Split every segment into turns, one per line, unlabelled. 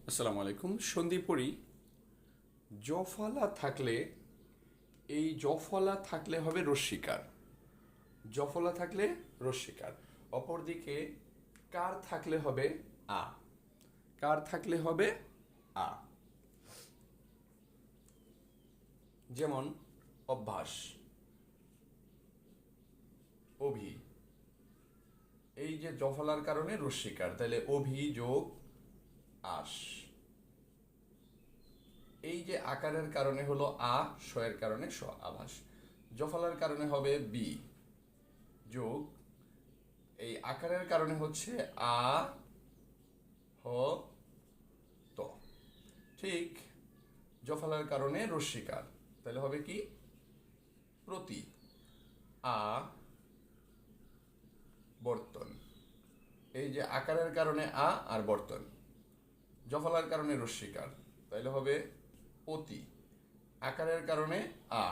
আসসালামু আলাইকুম। সন্ধি পড়ি। জফলা থাকলে এই জফলা থাকলে হবে রস্বীকার। জফলা থাকলে রস্বীকার। অপরদিকে কার থাকলে হবে আ। কার থাকলে হবে আ। যেমন অভ্যাস, অভি। এই যে জফলার কারণে রস্বীকার, তাহলে অভি যোগ আস। এই যে আকারের কারণে হলো আ, শয়ের কারণে স, আভাস। জফলার কারণে হবে বি যোগ, এই আকারের কারণে হচ্ছে আ হ ত। ঠিক জফলার কারণে রস্বীকার, তাহলে হবে কি প্রতি আ বর্তন। এই যে আকারের কারণে আ আর বর্তন, জফলার কারণে রস্বীকার, তাহলে হবে অতি। আকারের কারণে আ,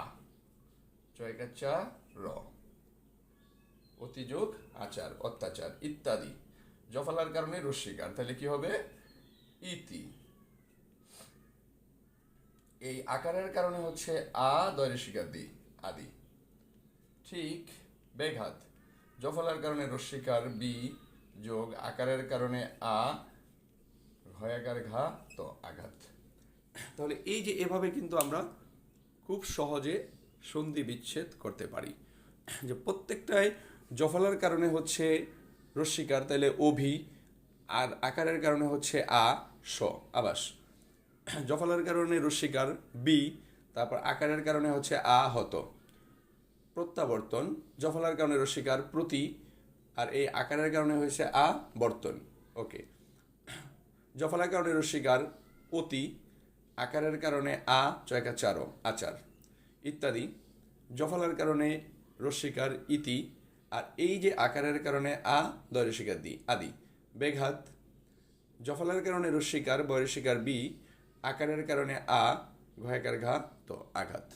চয়কাচ্চা র, অতিযোগ আচার, অত্যাচার ইত্যাদি। জফলার কারণে রস্বীকার, তাহলে কি হবে ইতি। এই আকারের কারণে হচ্ছে আ দয়রেশিকার দি, আদি। ঠিক বেঘাত। জফলার কারণে রস্বীকার বি যোগ আকারের কারণে আ, ঘয়াকার ঘা তো আঘাত। তাহলে এই যে এভাবে কিন্তু আমরা খুব সহজে সন্ধি বিচ্ছেদ করতে পারি। যে প্রত্যেকটাই জফলার কারণে হচ্ছে রস্বীকার, তাহলে অভি, আর আকারের কারণে হচ্ছে আ স, আবাস। জফলার কারণে রস্বীকার বি, তারপর আকারের কারণে হচ্ছে আ হত, প্রত্যাবর্তন। জফলার কারণে রস্বীকার প্রতি, আর এই আকারের কারণে হয়েছে আ বর্তন। ওকে। জফলার কারণে রস্বীকার অতি, আকারের কারণে আ চয়কাচারো আচার ইত্যাদি। জফলার কারণে রস্বীকার ইতি, আর এই যে আকারের কারণে আ দয়রেশিকার দি, আদি বেঘাত। জফলার কারণে রস্বীকার বয়রেশিকার বি, আকারের কারণে আ, ঘয়াকার ঘা তো আঘাত।